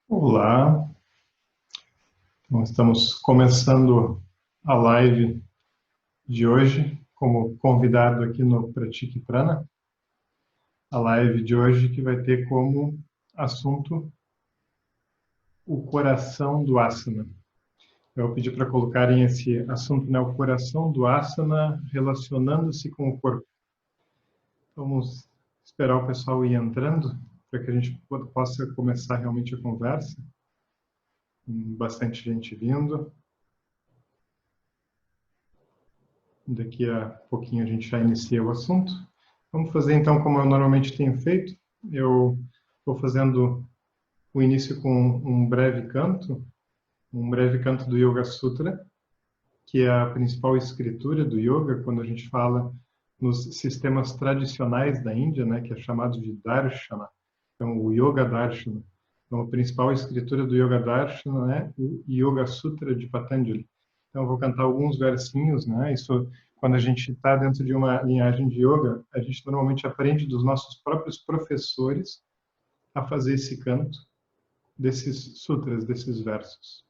Olá, então, estamos começando a live de hoje como convidado aqui no Pratique Prana. A live de hoje que vai ter como assunto o coração do asana. Eu vou pedir para colocarem esse assunto, né, o coração do asana relacionando-se com o corpo. Vamos esperar o pessoal ir entrando para que a gente possa começar realmente a conversa. Bastante gente vindo. Daqui a pouquinho a gente já inicia o assunto. Vamos fazer então como eu normalmente tenho feito. Eu estou fazendo o início com um breve canto do Yoga Sutra, que é a principal escritura do yoga quando a gente fala nos sistemas tradicionais da Índia, né, que é chamado de Darshana. Então, o Yoga Darshana. Então, a principal escritura do Yoga Darshana é o Yoga Sutra de Patanjali. Então, eu vou cantar alguns versinhos, né? Isso, quando a gente está dentro de uma linhagem de yoga, a gente normalmente aprende dos nossos próprios professores a fazer esse canto desses sutras, desses versos.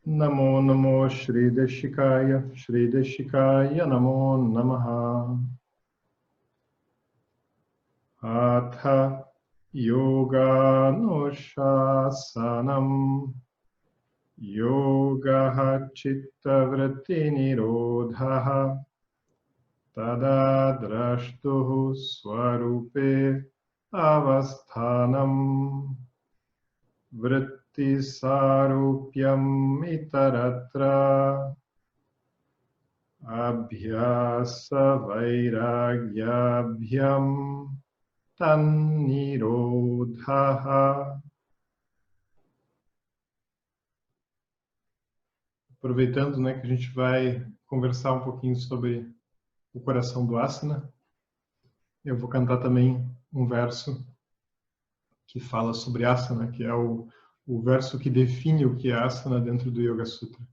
Namo Namo Shri Deshikaya Namo Namaha. Atha Yoga Nushasanam Yoga Chitta Vritti Nirodhaha Tada Drashtuhu Swarupe Avasthanam Vritti Sarupyam Itaratra Abhyasa Vairagyabhyam Tannirodhaha. Aproveitando, né, que a gente vai conversar um pouquinho sobre o coração do asana, eu vou cantar também um verso que fala sobre asana, que é o verso que define o que é asana dentro do Yoga Sutra.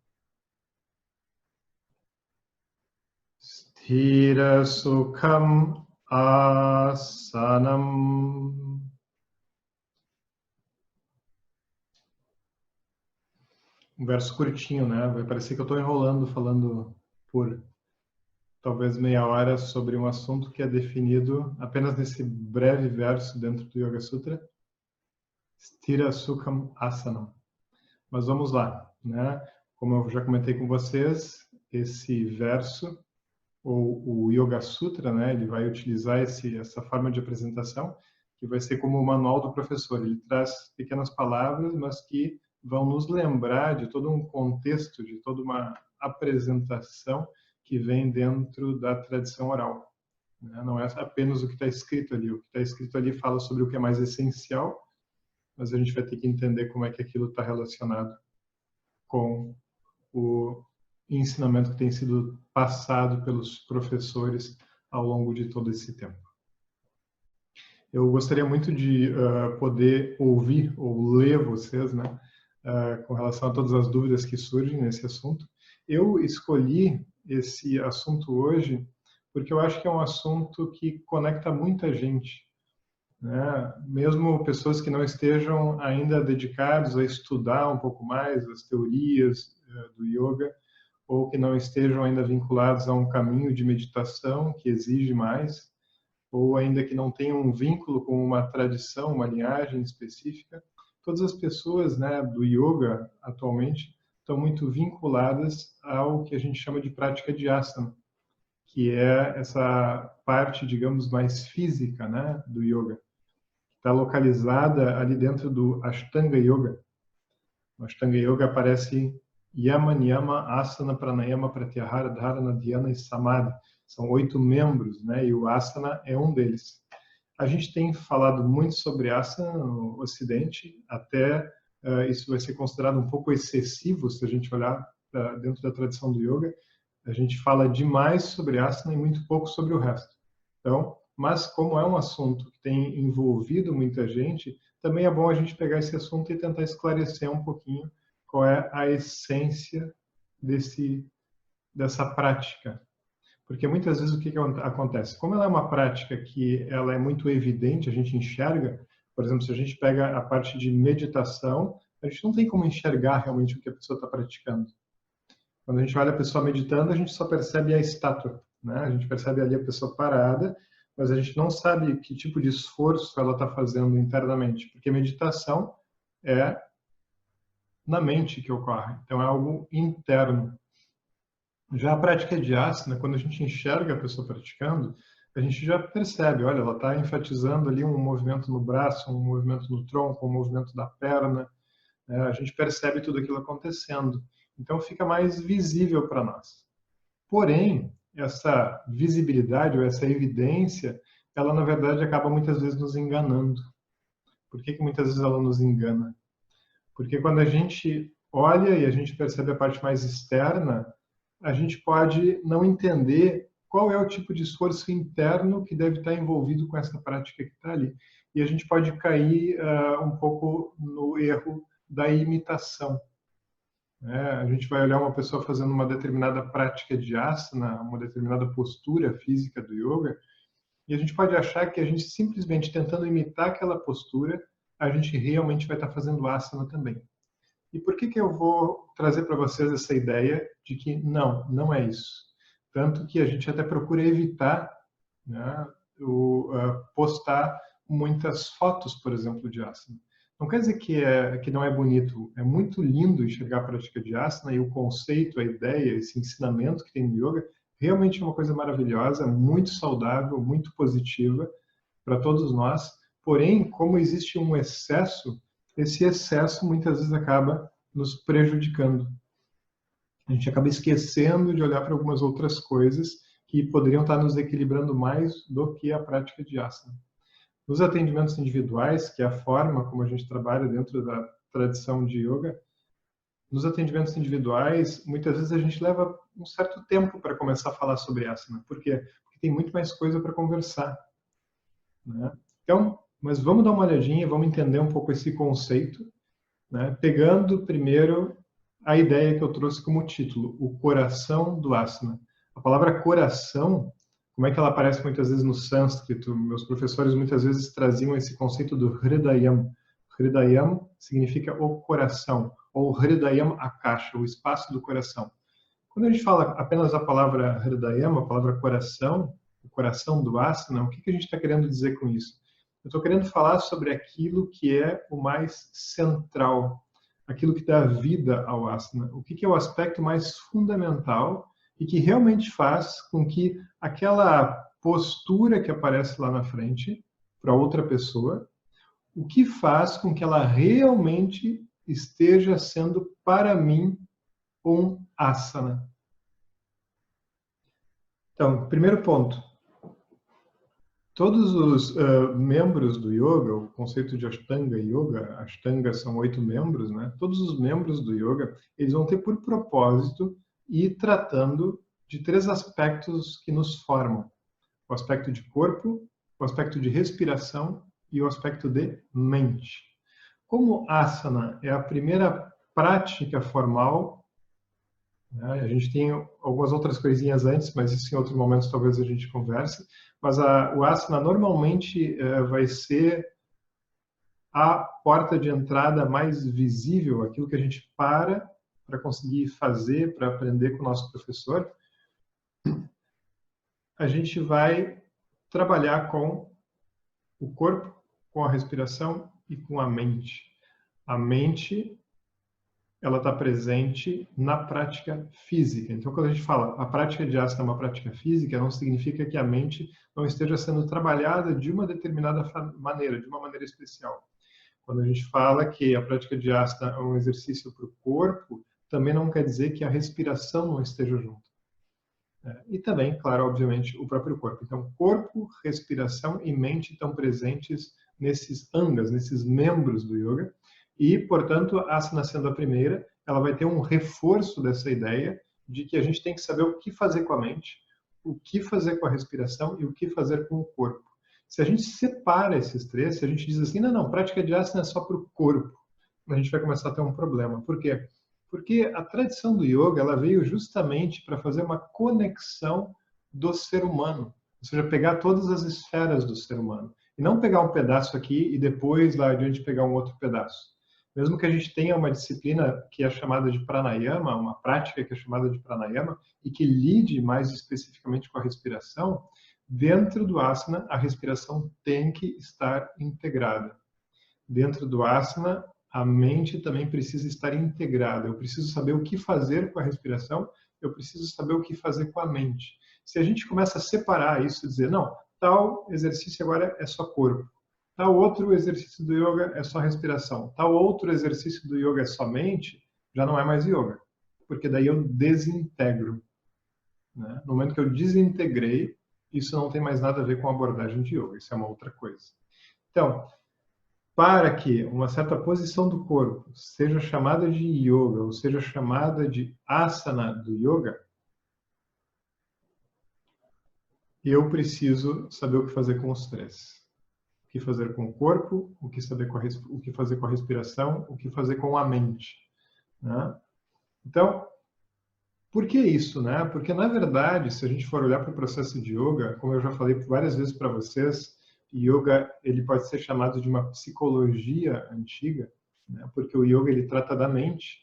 Sthira Sukham Asanam. Um verso curtinho, né? Vai parecer que eu estou enrolando, falando por talvez meia hora sobre um assunto que é definido apenas nesse breve verso dentro do Yoga Sutra, Sthira Sukham Asanam. Mas vamos lá, né? Como eu já comentei com vocês, esse verso, ou o Yoga Sutra, né? Ele vai utilizar essa forma de apresentação, que vai ser como o manual do professor. Ele traz pequenas palavras, mas que vão nos lembrar de todo um contexto, de toda uma apresentação que vem dentro da tradição oral. Não é apenas o que está escrito ali. O que está escrito ali fala sobre o que é mais essencial, mas a gente vai ter que entender como é que aquilo está relacionado com o ensinamento que tem sido passado pelos professores ao longo de todo esse tempo. Eu gostaria muito de poder ouvir ou ler vocês, né, com relação a todas as dúvidas que surgem nesse assunto. Eu escolhi esse assunto hoje porque eu acho que é um assunto que conecta muita gente, né? Mesmo pessoas que não estejam ainda dedicadas a estudar um pouco mais as teorias do yoga, ou que não estejam ainda vinculados a um caminho de meditação que exige mais, ou ainda que não tenham um vínculo com uma tradição, uma linhagem específica. Todas as pessoas, né, do yoga atualmente estão muito vinculadas ao que a gente chama de prática de asana, que é essa parte, digamos, mais física, né, do yoga. Está localizada ali dentro do Ashtanga Yoga. No Ashtanga Yoga aparece Yama, Niyama, Asana, Pranayama, Pratyahara, Dharana, Dhyana e Samadhi. São 8 membros, né? E o Asana é um deles. A gente tem falado muito sobre Asana no Ocidente, até isso vai ser considerado um pouco excessivo se a gente olhar dentro da tradição do Yoga. A gente fala demais sobre Asana e muito pouco sobre o resto. Então, mas como é um assunto que tem envolvido muita gente, também é bom a gente pegar esse assunto e tentar esclarecer um pouquinho qual é a essência dessa prática. Porque muitas vezes o que acontece? Como ela é uma prática que ela é muito evidente, a gente enxerga, por exemplo, se a gente pega a parte de meditação, a gente não tem como enxergar realmente o que a pessoa está praticando. Quando a gente olha a pessoa meditando, a gente só percebe a estátua, né? A gente percebe ali a pessoa parada, mas a gente não sabe que tipo de esforço ela está fazendo internamente, porque meditação é na mente que ocorre, então é algo interno. Já a prática de asana, quando a gente enxerga a pessoa praticando, a gente já percebe, olha, ela está enfatizando ali um movimento no braço, um movimento no tronco, um movimento da perna, né? A gente percebe tudo aquilo acontecendo. Então fica mais visível para nós. Porém, essa visibilidade ou essa evidência, ela na verdade acaba muitas vezes nos enganando. Por que muitas vezes ela nos engana? Porque quando a gente olha e a gente percebe a parte mais externa, a gente pode não entender qual é o tipo de esforço interno que deve estar envolvido com essa prática que está ali. E a gente pode cair um pouco no erro da imitação. A gente vai olhar uma pessoa fazendo uma determinada prática de asana, uma determinada postura física do yoga, e a gente pode achar que a gente simplesmente tentando imitar aquela postura, a gente realmente vai estar fazendo asana também. E por que eu vou trazer para vocês essa ideia de que não é isso? Tanto que a gente até procura evitar, né, postar muitas fotos, por exemplo, de asana. Não quer dizer que não é bonito. É muito lindo enxergar a prática de asana e o conceito, a ideia, esse ensinamento que tem no yoga, realmente é uma coisa maravilhosa, muito saudável, muito positiva para todos nós. Porém, como existe um excesso, esse excesso muitas vezes acaba nos prejudicando. A gente acaba esquecendo de olhar para algumas outras coisas que poderiam estar nos equilibrando mais do que a prática de asana. Nos atendimentos individuais, que é a forma como a gente trabalha dentro da tradição de yoga, nos atendimentos individuais, muitas vezes a gente leva um certo tempo para começar a falar sobre asana. Por quê? Porque tem muito mais coisa para conversar, né? Então, mas vamos dar uma olhadinha, vamos entender um pouco esse conceito, né? Pegando primeiro a ideia que eu trouxe como título, o coração do asana. A palavra coração, como é que ela aparece muitas vezes no sânscrito? Meus professores muitas vezes traziam esse conceito do Hridayam. Hridayam significa o coração, ou Hridayam Akasha, o espaço do coração. Quando a gente fala apenas a palavra Hridayam, a palavra coração, o coração do asana, o que a gente está querendo dizer com isso? Eu estou querendo falar sobre aquilo que é o mais central, aquilo que dá vida ao asana, o que é o aspecto mais fundamental e que realmente faz com que aquela postura que aparece lá na frente para outra pessoa, o que faz com que ela realmente esteja sendo para mim um asana. Então, primeiro ponto. Todos os membros do yoga, o conceito de Ashtanga Yoga, Ashtanga são 8 membros, né? Todos os membros do yoga, eles vão ter por propósito ir tratando de 3 aspectos que nos formam. O aspecto de corpo, o aspecto de respiração e o aspecto de mente. Como asana é a primeira prática formal, né? A gente tem algumas outras coisinhas antes, mas isso em outros momentos talvez a gente converse. Mas o asana normalmente vai ser a porta de entrada mais visível, aquilo que a gente para conseguir fazer, para aprender com o nosso professor. A gente vai trabalhar com o corpo, com a respiração e com a mente. A mente, ela está presente na prática física. Então, quando a gente fala a prática de asana é uma prática física, não significa que a mente não esteja sendo trabalhada de uma determinada maneira, de uma maneira especial. Quando a gente fala que a prática de asana é um exercício para o corpo, também não quer dizer que a respiração não esteja junto. E também, claro, obviamente, o próprio corpo. Então, corpo, respiração e mente estão presentes nesses angas, nesses membros do yoga. E, portanto, a asana sendo a primeira, ela vai ter um reforço dessa ideia de que a gente tem que saber o que fazer com a mente, o que fazer com a respiração e o que fazer com o corpo. Se a gente separa esses 3, se a gente diz assim, não, prática de asana é só para o corpo, a gente vai começar a ter um problema. Por quê? Porque a tradição do yoga ela veio justamente para fazer uma conexão do ser humano. Ou seja, pegar todas as esferas do ser humano. E não pegar um pedaço aqui e depois lá adiante pegar um outro pedaço. Mesmo que a gente tenha uma disciplina que é chamada de pranayama, uma prática que é chamada de pranayama, e que lide mais especificamente com a respiração, dentro do asana, a respiração tem que estar integrada. Dentro do asana, a mente também precisa estar integrada. Eu preciso saber o que fazer com a respiração, eu preciso saber o que fazer com a mente. Se a gente começa a separar isso e dizer, não, tal exercício agora é só corpo, tal outro exercício do yoga é só respiração, tal outro exercício do yoga é só mente, já não é mais yoga, porque daí eu desintegro. Né? No momento que eu desintegrei, isso não tem mais nada a ver com a abordagem de yoga, isso é uma outra coisa. Então, para que uma certa posição do corpo seja chamada de yoga, ou seja chamada de asana do yoga, eu preciso saber o que fazer com os três. O que fazer com o corpo, o que fazer com a respiração, o que fazer com a mente. Né? Então, por que isso? Né? Porque, na verdade, se a gente for olhar para o processo de yoga, como eu já falei várias vezes para vocês, yoga ele pode ser chamado de uma psicologia antiga, né? Porque o yoga ele trata da mente.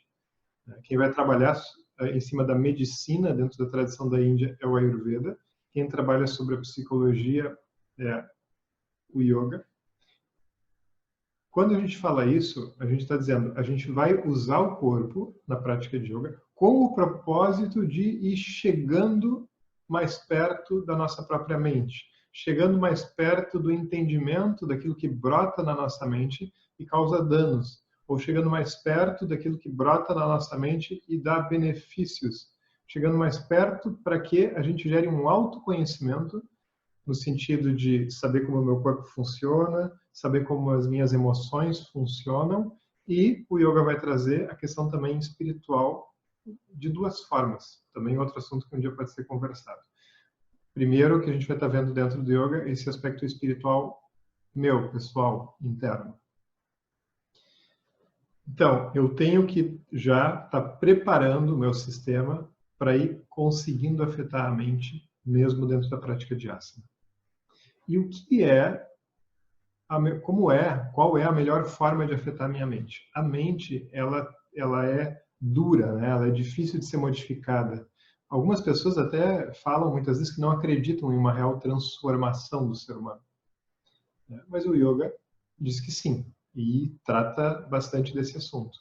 Né? Quem vai trabalhar em cima da medicina dentro da tradição da Índia é o Ayurveda. Quem trabalha sobre a psicologia é o yoga. Quando a gente fala isso, a gente está dizendo, a gente vai usar o corpo na prática de yoga com o propósito de ir chegando mais perto da nossa própria mente, chegando mais perto do entendimento daquilo que brota na nossa mente e causa danos, ou chegando mais perto daquilo que brota na nossa mente e dá benefícios, chegando mais perto para que a gente gere um autoconhecimento no sentido de saber como o meu corpo funciona, saber como as minhas emoções funcionam, e o yoga vai trazer a questão também espiritual de duas formas. Também outro assunto que um dia pode ser conversado. Primeiro, que a gente vai estar vendo dentro do yoga, esse aspecto espiritual meu, pessoal, interno. Então, eu tenho que já estar preparando o meu sistema para ir conseguindo afetar a mente, mesmo dentro da prática de asana. E o que é, qual é a melhor forma de afetar a minha mente? A mente, ela é dura, né? Ela é difícil de ser modificada. Algumas pessoas até falam muitas vezes que não acreditam em uma real transformação do ser humano. Mas o yoga diz que sim, e trata bastante desse assunto.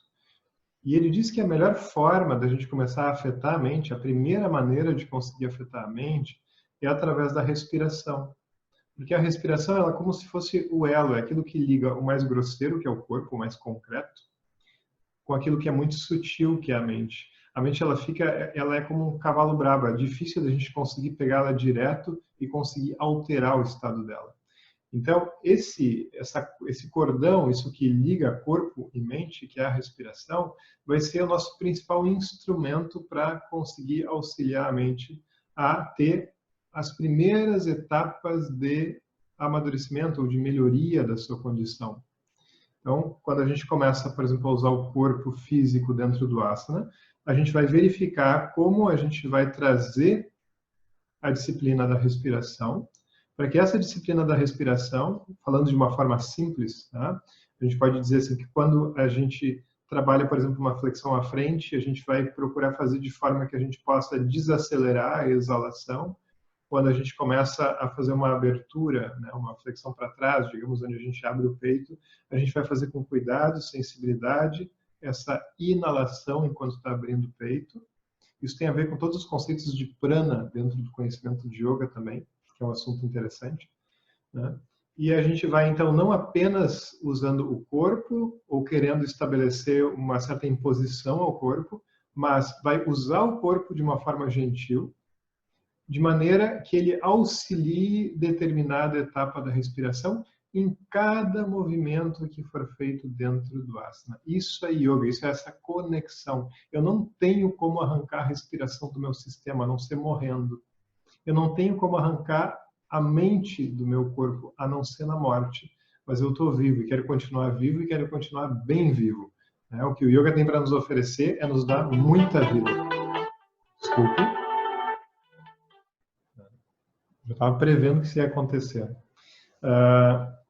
E ele diz que a melhor forma da gente começar a afetar a mente, a primeira maneira de conseguir afetar a mente, é através da respiração. Porque a respiração ela é como se fosse o elo, é aquilo que liga o mais grosseiro, que é o corpo, o mais concreto, com aquilo que é muito sutil, que é a mente. A mente ela é como um cavalo brabo, é difícil da gente conseguir pegá-la direto e conseguir alterar o estado dela. Então, esse cordão, isso que liga corpo e mente, que é a respiração, vai ser o nosso principal instrumento para conseguir auxiliar a mente a ter as primeiras etapas de amadurecimento ou de melhoria da sua condição. Então, quando a gente começa, por exemplo, a usar o corpo físico dentro do asana, a gente vai verificar como a gente vai trazer a disciplina da respiração, para que essa disciplina da respiração, falando de uma forma simples, tá? A gente pode dizer assim que quando a gente trabalha, por exemplo, uma flexão à frente, a gente vai procurar fazer de forma que a gente possa desacelerar a exalação. Quando a gente começa a fazer uma abertura, né, uma flexão para trás, digamos, onde a gente abre o peito, a gente vai fazer com cuidado, sensibilidade, essa inalação enquanto está abrindo o peito. Isso tem a ver com todos os conceitos de prana dentro do conhecimento de yoga também, que é um assunto interessante. Né? E a gente vai, então, não apenas usando o corpo ou querendo estabelecer uma certa imposição ao corpo, mas vai usar o corpo de uma forma gentil, de maneira que ele auxilie determinada etapa da respiração em cada movimento que for feito dentro do asana. Isso é yoga, isso é essa conexão. Eu não tenho como arrancar a respiração do meu sistema, a não ser morrendo. Eu não tenho como arrancar a mente do meu corpo, a não ser na morte. Mas eu estou vivo e quero continuar vivo e quero continuar bem vivo. O que o yoga tem para nos oferecer é nos dar muita vida. Desculpe. Eu estava prevendo que isso ia acontecer.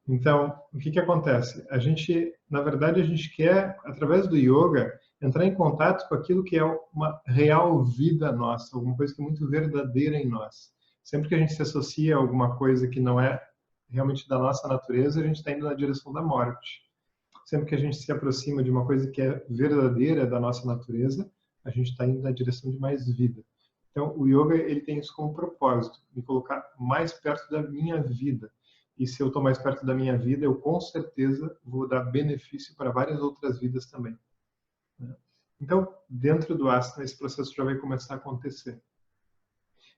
Então, o que acontece? A gente, na verdade, a gente quer, através do yoga, entrar em contato com aquilo que é uma real vida nossa, alguma coisa que é muito verdadeira em nós. Sempre que a gente se associa a alguma coisa que não é realmente da nossa natureza, a gente está indo na direção da morte. Sempre que a gente se aproxima de uma coisa que é verdadeira da nossa natureza, a gente está indo na direção de mais vida. Então, o yoga ele tem isso como propósito, me colocar mais perto da minha vida. E se eu estou mais perto da minha vida, eu com certeza vou dar benefício para várias outras vidas também. Então, dentro do asana, esse processo já vai começar a acontecer.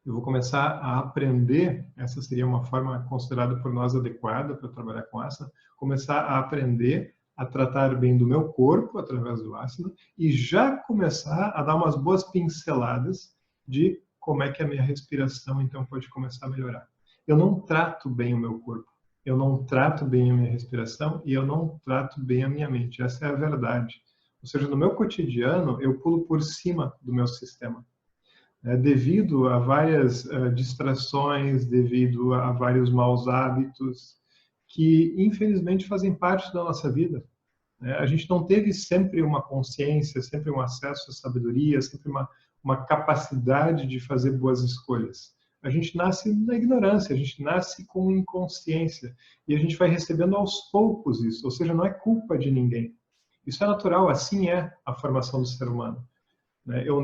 Eu vou começar a aprender, essa seria uma forma considerada por nós adequada para trabalhar com asana, começar a aprender a tratar bem do meu corpo através do asana e já começar a dar umas boas pinceladas de como é que a minha respiração então pode começar a melhorar. Eu não trato bem o meu corpo, eu não trato bem a minha respiração e eu não trato bem a minha mente. Essa é a verdade. Ou seja, no meu cotidiano, eu pulo por cima do meu sistema. Devido a várias distrações, devido a vários maus hábitos, que infelizmente fazem parte da nossa vida. A gente não teve sempre uma consciência, sempre um acesso à sabedoria, sempre uma capacidade de fazer boas escolhas. A gente nasce na ignorância, a gente nasce com inconsciência e a gente vai recebendo aos poucos isso, ou seja, não é culpa de ninguém. Isso é natural, assim é a formação do ser humano. Eu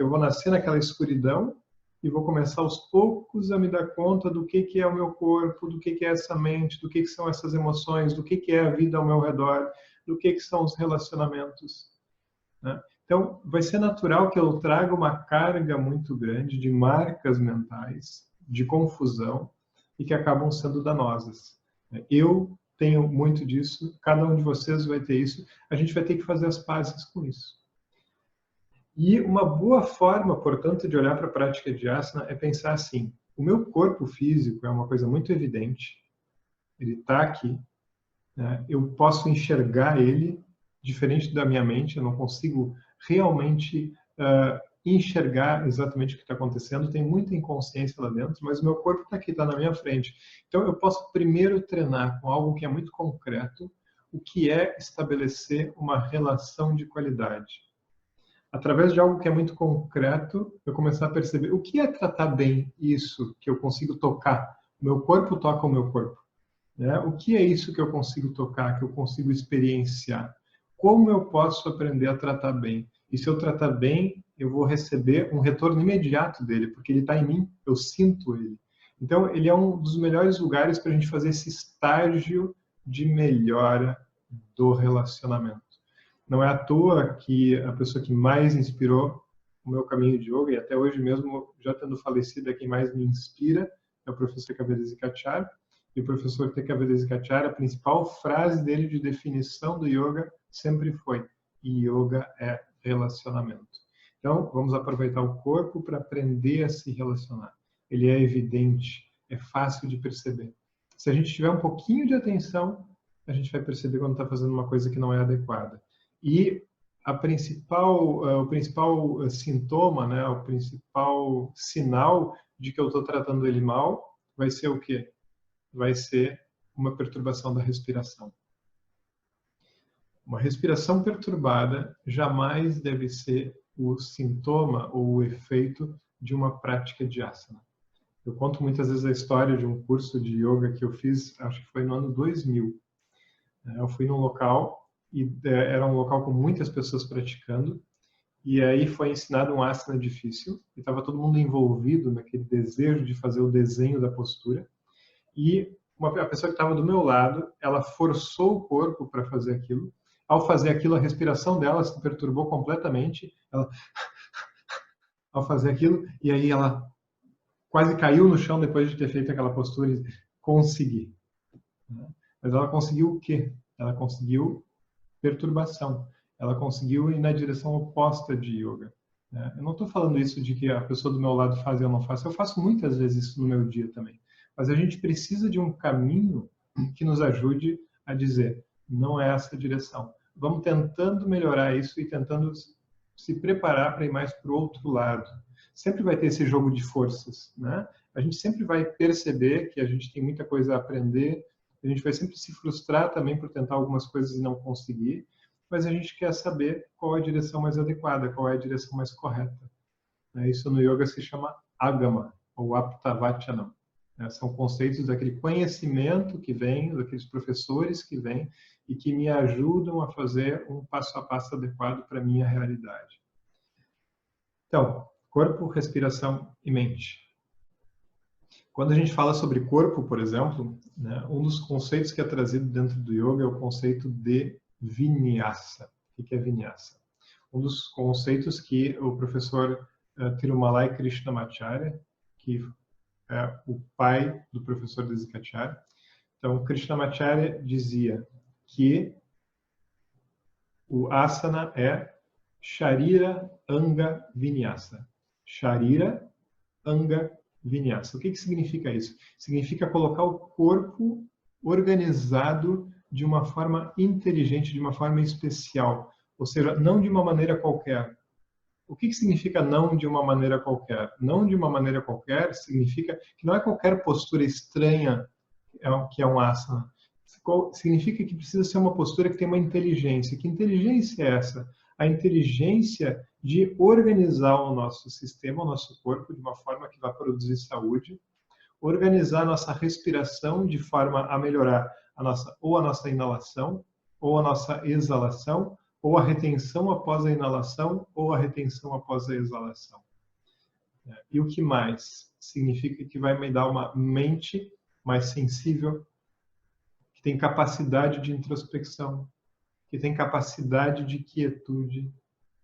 vou nascer naquela escuridão e vou começar aos poucos a me dar conta do que é o meu corpo, do que é essa mente, do que são essas emoções, do que é a vida ao meu redor, do que são os relacionamentos. Então, vai ser natural que eu traga uma carga muito grande de marcas mentais, de confusão, e que acabam sendo danosas. Eu tenho muito disso, cada um de vocês vai ter isso, a gente vai ter que fazer as pazes com isso. E uma boa forma, portanto, de olhar para a prática de asana é pensar assim, o meu corpo físico é uma coisa muito evidente, ele está aqui, eu posso enxergar ele diferente da minha mente, eu não consigo realmente enxergar exatamente o que está acontecendo, tem muita inconsciência lá dentro, mas o meu corpo está aqui, está na minha frente. Então eu posso primeiro treinar com algo que é muito concreto, o que é estabelecer uma relação de qualidade. Através de algo que é muito concreto, eu começar a perceber o que é tratar bem isso que eu consigo tocar. O meu corpo toca o meu corpo. O que é isso que eu consigo tocar, que eu consigo experienciar? Como eu posso aprender a tratar bem? E se eu tratar bem, eu vou receber um retorno imediato dele, porque ele está em mim, eu sinto ele. Então, ele é um dos melhores lugares para a gente fazer esse estágio de melhora do relacionamento. Não é à toa que a pessoa que mais inspirou o meu caminho de yoga, e até hoje mesmo, já tendo falecido, é quem mais me inspira, é o professor Kavedesikachar. E o professor Kavedesikachar, a principal frase dele de definição do yoga sempre foi: yoga é relacionamento. Então, vamos aproveitar o corpo para aprender a se relacionar. Ele é evidente, é fácil de perceber. Se a gente tiver um pouquinho de atenção, a gente vai perceber quando está fazendo uma coisa que não é adequada. E o principal sintoma, o principal sinal de que eu estou tratando ele mal, vai ser o quê? Vai ser uma perturbação da respiração. Uma respiração perturbada jamais deve ser o sintoma ou o efeito de uma prática de asana. Eu conto muitas vezes a história de um curso de yoga que eu fiz, acho que foi no ano 2000. Eu fui num local e era um local com muitas pessoas praticando, e aí foi ensinado um asana difícil, e estava todo mundo envolvido naquele desejo de fazer o desenho da postura, e a pessoa que estava do meu lado, ela forçou o corpo para fazer aquilo. Ao fazer aquilo, a respiração dela se perturbou completamente, ao fazer aquilo, e aí ela quase caiu no chão depois de ter feito aquela postura e conseguir. Mas ela conseguiu o quê? Ela conseguiu perturbação. Ela conseguiu ir na direção oposta de yoga. Eu não estou falando isso de que a pessoa do meu lado faz e eu não faço. Eu faço muitas vezes isso no meu dia também. Mas a gente precisa de um caminho que nos ajude a dizer, não é essa a direção. Vamos tentando melhorar isso e tentando se preparar para ir mais para o outro lado. Sempre vai ter esse jogo de forças, a gente sempre vai perceber que a gente tem muita coisa a aprender, a gente vai sempre se frustrar também por tentar algumas coisas e não conseguir, mas a gente quer saber qual é a direção mais adequada, qual é a direção mais correta. Isso no yoga se chama agama, ou aptavachanam. São conceitos daquele conhecimento que vem, daqueles professores que vêm e que me ajudam a fazer um passo a passo adequado para a minha realidade. Então, corpo, respiração e mente. Quando a gente fala sobre corpo, por exemplo, um dos conceitos que é trazido dentro do yoga é o conceito de vinyasa. O que é vinyasa? Um dos conceitos que o professor Tirumalai Krishnamacharya, que é o pai do professor Desikacharya. Então, Krishnamacharya dizia que o asana é Sharira Anga Vinyasa. Sharira Anga Vinyasa. O que significa isso? Significa colocar o corpo organizado de uma forma inteligente, de uma forma especial. Ou seja, não de uma maneira qualquer. O que significa não de uma maneira qualquer? Não de uma maneira qualquer significa que não é qualquer postura estranha que é um asana. Significa que precisa ser uma postura que tem uma inteligência. Que inteligência é essa? A inteligência de organizar o nosso sistema, o nosso corpo, de uma forma que vai produzir saúde, organizar a nossa respiração de forma a melhorar a nossa inalação, ou a nossa exalação, ou a retenção após a inalação, ou a retenção após a exalação. E o que mais? Significa que vai me dar uma mente mais sensível, que tem capacidade de introspecção, que tem capacidade de quietude,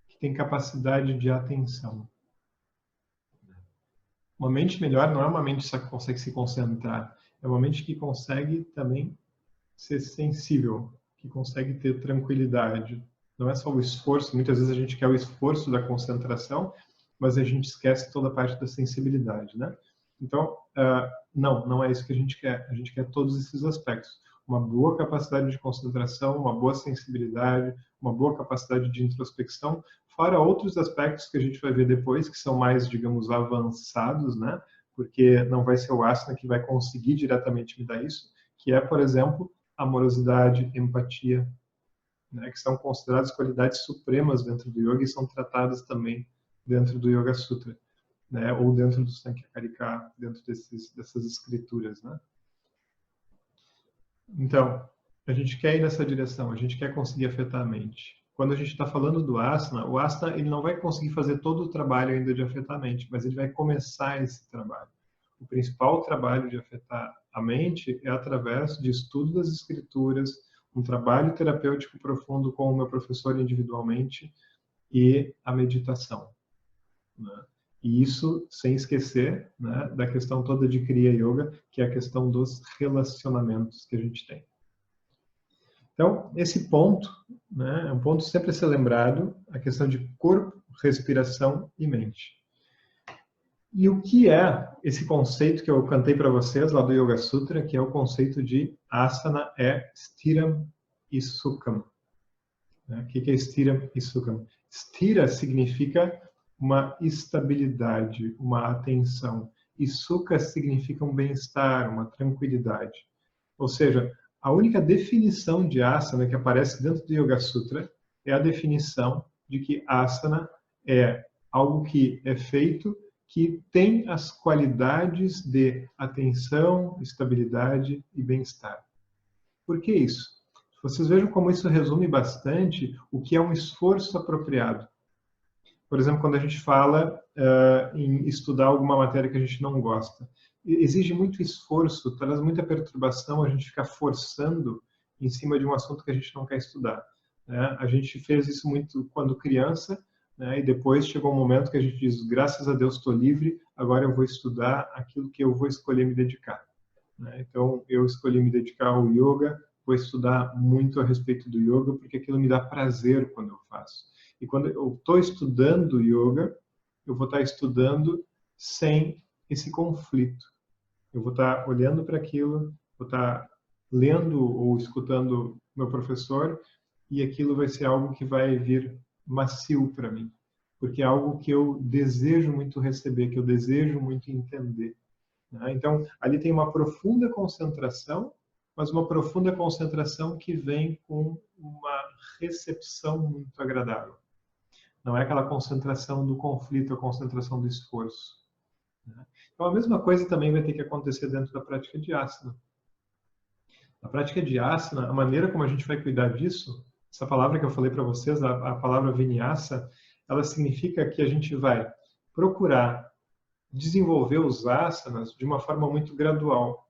que tem capacidade de atenção. Uma mente melhor não é uma mente só que consegue se concentrar, é uma mente que consegue também ser sensível, que consegue ter tranquilidade. Não é só o esforço, muitas vezes a gente quer o esforço da concentração, mas a gente esquece toda a parte da sensibilidade, né? Então, não é isso que a gente quer todos esses aspectos. Uma boa capacidade de concentração, uma boa sensibilidade, uma boa capacidade de introspecção, fora outros aspectos que a gente vai ver depois, que são mais, digamos, avançados, né? Porque não vai ser o asana que vai conseguir diretamente me dar isso, que é, por exemplo, amorosidade, empatia, né, que são consideradas qualidades supremas dentro do yoga e são tratadas também dentro do Yoga Sutra, né, ou dentro do Sankhya Karika, dentro dessas escrituras, né? Então, a gente quer ir nessa direção, a gente quer conseguir afetar a mente. Quando a gente está falando do asana, o asana ele não vai conseguir fazer todo o trabalho ainda de afetar a mente, mas ele vai começar esse trabalho. O principal trabalho de afetar a mente é através de estudo das escrituras, um trabalho terapêutico profundo com o meu professor individualmente e a meditação, né? E isso sem esquecer, né, da questão toda de Kriya Yoga, que é a questão dos relacionamentos que a gente tem. Então, esse ponto, né, é um ponto sempre a ser lembrado, a questão de corpo, respiração e mente. E o que é esse conceito que eu cantei para vocês lá do Yoga Sutra, que é o conceito de asana é Stiram e Sukham. O que é Stiram e Sukham? Stira significa uma estabilidade, uma atenção. E Sukha significa um bem-estar, uma tranquilidade. Ou seja, a única definição de asana que aparece dentro do Yoga Sutra é a definição de que asana é algo que é feito que tem as qualidades de atenção, estabilidade e bem-estar. Por que isso? Vocês vejam como isso resume bastante o que é um esforço apropriado. Por exemplo, quando a gente fala em estudar alguma matéria que a gente não gosta, exige muito esforço, traz muita perturbação a gente ficar forçando em cima de um assunto que a gente não quer estudar, né? A gente fez isso muito quando criança, né? E depois chegou um momento que a gente diz, graças a Deus estou livre, agora eu vou estudar aquilo que eu vou escolher me dedicar, né? Então, eu escolhi me dedicar ao yoga, vou estudar muito a respeito do yoga, porque aquilo me dá prazer quando eu faço. E quando eu estou estudando yoga, eu vou estar estudando sem esse conflito. Eu vou estar olhando para aquilo, vou estar lendo ou escutando meu professor, e aquilo vai ser algo que vai vir macio para mim, porque é algo que eu desejo muito receber, que eu desejo muito entender. né? Então, ali tem uma profunda concentração, mas uma profunda concentração que vem com uma recepção muito agradável. Não é aquela concentração do conflito, a concentração do esforço, né? Então, a mesma coisa também vai ter que acontecer dentro da prática de asana. A prática de asana, a maneira como a gente vai cuidar disso, essa palavra que eu falei para vocês, a palavra vinyasa, ela significa que a gente vai procurar desenvolver os asanas de uma forma muito gradual.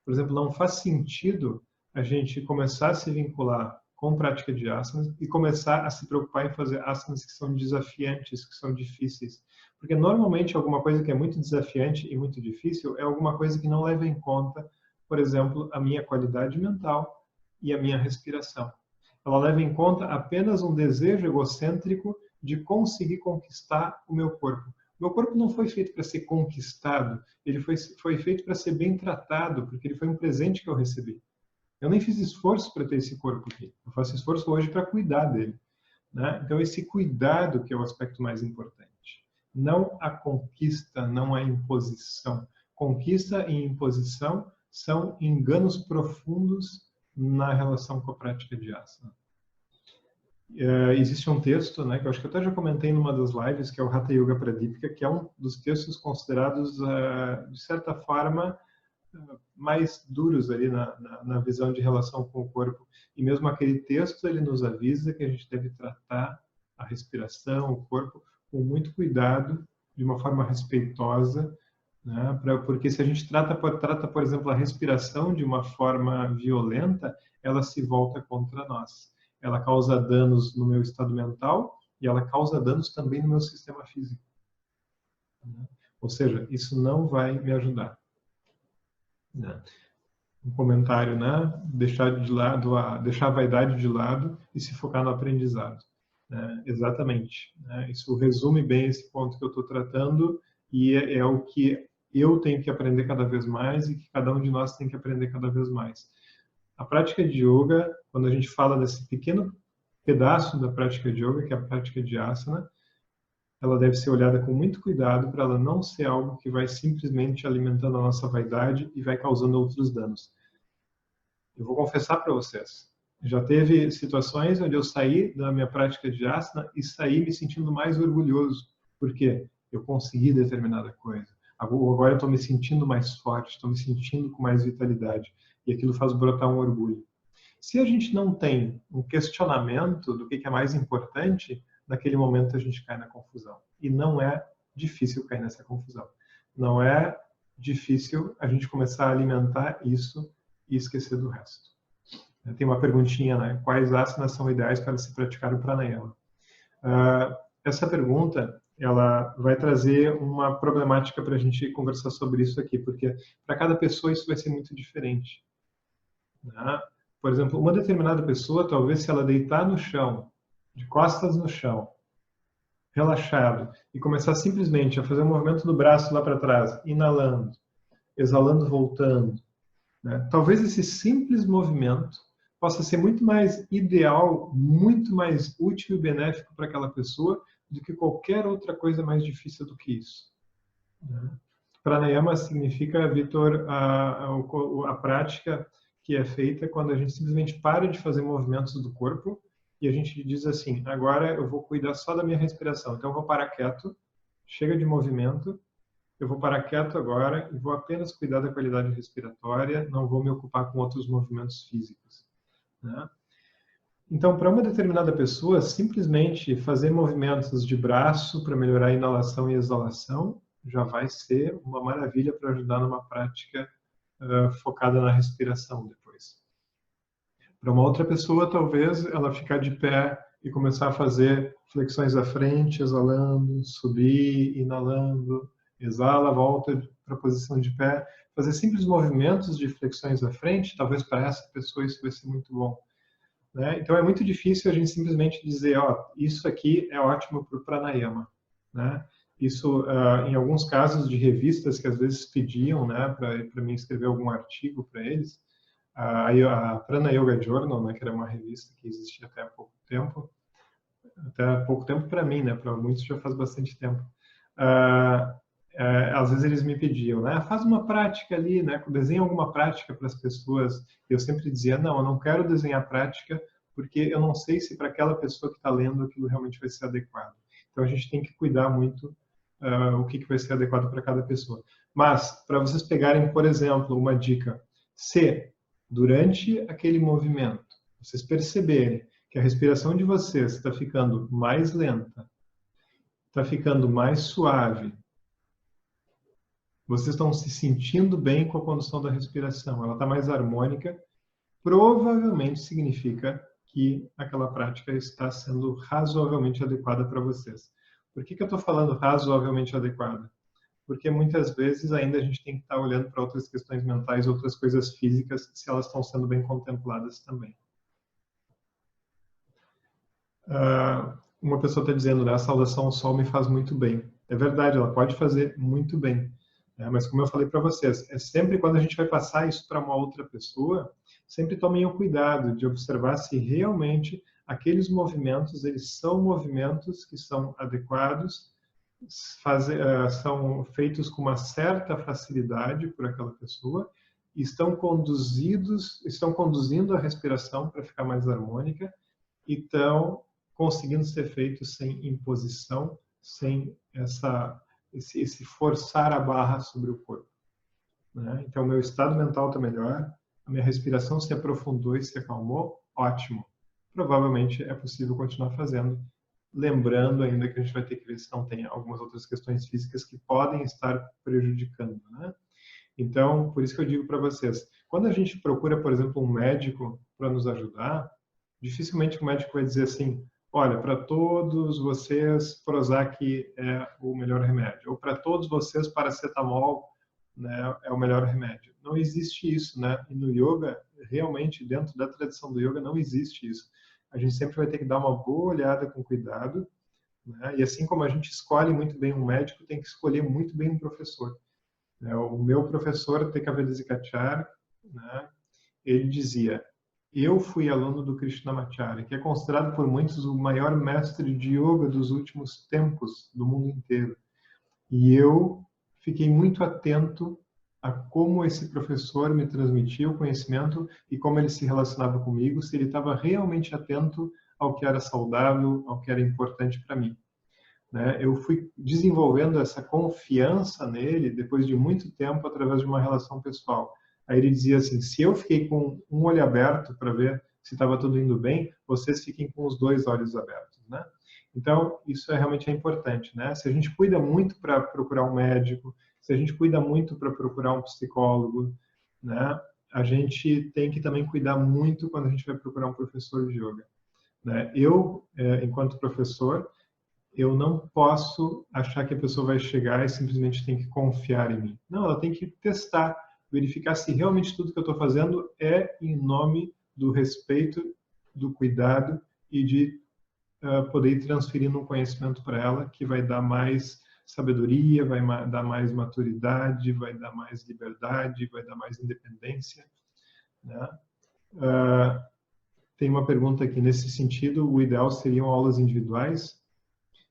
Por exemplo, não faz sentido a gente começar a se vincular com prática de asanas e começar a se preocupar em fazer asanas que são desafiantes, que são difíceis. Porque normalmente alguma coisa que é muito desafiante e muito difícil é alguma coisa que não leva em conta, por exemplo, a minha qualidade mental e a minha respiração. Ela leva em conta apenas um desejo egocêntrico de conseguir conquistar o meu corpo. Meu corpo não foi feito para ser conquistado, ele foi feito para ser bem tratado, porque ele foi um presente que eu recebi. Eu nem fiz esforço para ter esse corpo aqui, eu faço esforço hoje para cuidar dele, né? Então, esse cuidado que é o aspecto mais importante. Não a conquista, não a imposição. Conquista e imposição são enganos profundos na relação com a prática de asana. Existe um texto, né, que eu acho que eu até já comentei numa das lives, que é o Hatha Yoga Pradipika, que é um dos textos considerados, de certa forma, mais duros ali na visão de relação com o corpo. E mesmo aquele texto, ele nos avisa que a gente deve tratar a respiração, o corpo, com muito cuidado, de uma forma respeitosa, né, porque se a gente trata, por exemplo, a respiração de uma forma violenta, ela se volta contra nós. Ela causa danos no meu estado mental e ela causa danos também no meu sistema físico. Ou seja, isso não vai me ajudar. Um comentário, né? Deixar a vaidade de lado e se focar no aprendizado. Exatamente. Isso resume bem esse ponto que eu estou tratando e é o que eu tenho que aprender cada vez mais e que cada um de nós tem que aprender cada vez mais. A prática de yoga, quando a gente fala desse pequeno pedaço da prática de yoga, que é a prática de asana, ela deve ser olhada com muito cuidado para ela não ser algo que vai simplesmente alimentando a nossa vaidade e vai causando outros danos. Eu vou confessar para vocês, já teve situações onde eu saí da minha prática de asana e saí me sentindo mais orgulhoso, porque eu consegui determinada coisa. Agora eu estou me sentindo mais forte, estou me sentindo com mais vitalidade. E aquilo faz brotar um orgulho. Se a gente não tem um questionamento do que é mais importante, naquele momento a gente cai na confusão. E não é difícil cair nessa confusão. Não é difícil a gente começar a alimentar isso e esquecer do resto. Tem uma perguntinha, né? Quais asanas são ideais para se praticar o pranayama? Essa pergunta, ela vai trazer uma problemática para a gente conversar sobre isso aqui, porque para cada pessoa isso vai ser muito diferente. Por exemplo, uma determinada pessoa, talvez se ela deitar no chão, de costas no chão, relaxado, e começar simplesmente a fazer um movimento do braço lá para trás, inalando, exalando, voltando, né? Talvez esse simples movimento possa ser muito mais ideal, muito mais útil e benéfico para aquela pessoa do que qualquer outra coisa mais difícil do que isso. Pranayama significa, Vitor, a prática que é feita quando a gente simplesmente para de fazer movimentos do corpo e a gente diz assim, agora eu vou cuidar só da minha respiração. Então eu vou parar quieto, chega de movimento, eu vou parar quieto agora e vou apenas cuidar da qualidade respiratória, não vou me ocupar com outros movimentos físicos. Né? Então, para uma determinada pessoa, simplesmente fazer movimentos de braço para melhorar a inalação e exalação já vai ser uma maravilha para ajudar numa prática focada na respiração depois. Para uma outra pessoa, talvez ela ficar de pé e começar a fazer flexões à frente, exalando, subir, inalando, exala, volta para a posição de pé, fazer simples movimentos de flexões à frente, talvez para essa pessoa isso vai ser muito bom. Né? Então é muito difícil a gente simplesmente dizer, ó, isso aqui é ótimo para o pranayama. Né? Isso, em alguns casos de revistas que às vezes pediam, né, para mim escrever algum artigo para eles, a Prana Yoga Journal, né, que era uma revista que existia até há pouco tempo para mim, né, para muitos já faz bastante tempo, às vezes eles me pediam, né? Faz uma prática ali, né? Desenha alguma prática para as pessoas. Eu sempre dizia, não, eu não quero desenhar prática porque eu não sei se para aquela pessoa que está lendo aquilo realmente vai ser adequado. Então a gente tem que cuidar muito o que vai ser adequado para cada pessoa. Mas, para vocês pegarem, por exemplo, uma dica, se durante aquele movimento vocês perceberem que a respiração de vocês está ficando mais lenta, está ficando mais suave, vocês estão se sentindo bem com a condução da respiração, ela está mais harmônica, provavelmente significa que aquela prática está sendo razoavelmente adequada para vocês. Por que eu estou falando razoavelmente adequada? Porque muitas vezes ainda a gente tem que estar olhando para outras questões mentais, outras coisas físicas, se elas estão sendo bem contempladas também. Uma pessoa está dizendo, né, a saudação ao sol me faz muito bem. É verdade, ela pode fazer muito bem. Mas como eu falei para vocês, é sempre quando a gente vai passar isso para uma outra pessoa, sempre tomem o cuidado de observar se realmente aqueles movimentos, eles são movimentos que são adequados, são feitos com uma certa facilidade por aquela pessoa, estão conduzindo a respiração para ficar mais harmônica e estão conseguindo ser feitos sem imposição, sem esse forçar a barra sobre o corpo. Né? Então, meu estado mental está melhor, a minha respiração se aprofundou e se acalmou, ótimo. Provavelmente é possível continuar fazendo, lembrando ainda que a gente vai ter que ver se não tem algumas outras questões físicas que podem estar prejudicando. Né? Então, por isso que eu digo para vocês, quando a gente procura, por exemplo, um médico para nos ajudar, dificilmente o médico vai dizer assim, olha, para todos vocês, Prozac é o melhor remédio. Ou para todos vocês, paracetamol, né, é o melhor remédio. Não existe isso, né? E no yoga, realmente, dentro da tradição do yoga, não existe isso. A gente sempre vai ter que dar uma boa olhada com cuidado, né? E assim como a gente escolhe muito bem um médico, tem que escolher muito bem um professor. O meu professor, Tekavadizikachar, né, ele dizia, eu fui aluno do Krishnamacharya, que é considerado por muitos o maior mestre de yoga dos últimos tempos do mundo inteiro. E eu fiquei muito atento a como esse professor me transmitia o conhecimento e como ele se relacionava comigo, se ele estava realmente atento ao que era saudável, ao que era importante para mim. Né? Eu fui desenvolvendo essa confiança nele depois de muito tempo através de uma relação pessoal. Aí ele dizia assim, se eu fiquei com um olho aberto para ver se estava tudo indo bem, vocês fiquem com os dois olhos abertos, né? Então, isso realmente é importante, né? Se a gente cuida muito para procurar um médico, se a gente cuida muito para procurar um psicólogo, né? A gente tem que também cuidar muito quando a gente vai procurar um professor de yoga, né? Eu, enquanto professor, eu não posso achar que a pessoa vai chegar e simplesmente tem que confiar em mim. Não, ela tem que testar, verificar se realmente tudo que eu estou fazendo é em nome do respeito, do cuidado e de poder ir transferindo um conhecimento para ela que vai dar mais sabedoria, vai dar mais maturidade, vai dar mais liberdade, vai dar mais independência. Né? Tem uma pergunta aqui nesse sentido, o ideal seriam aulas individuais?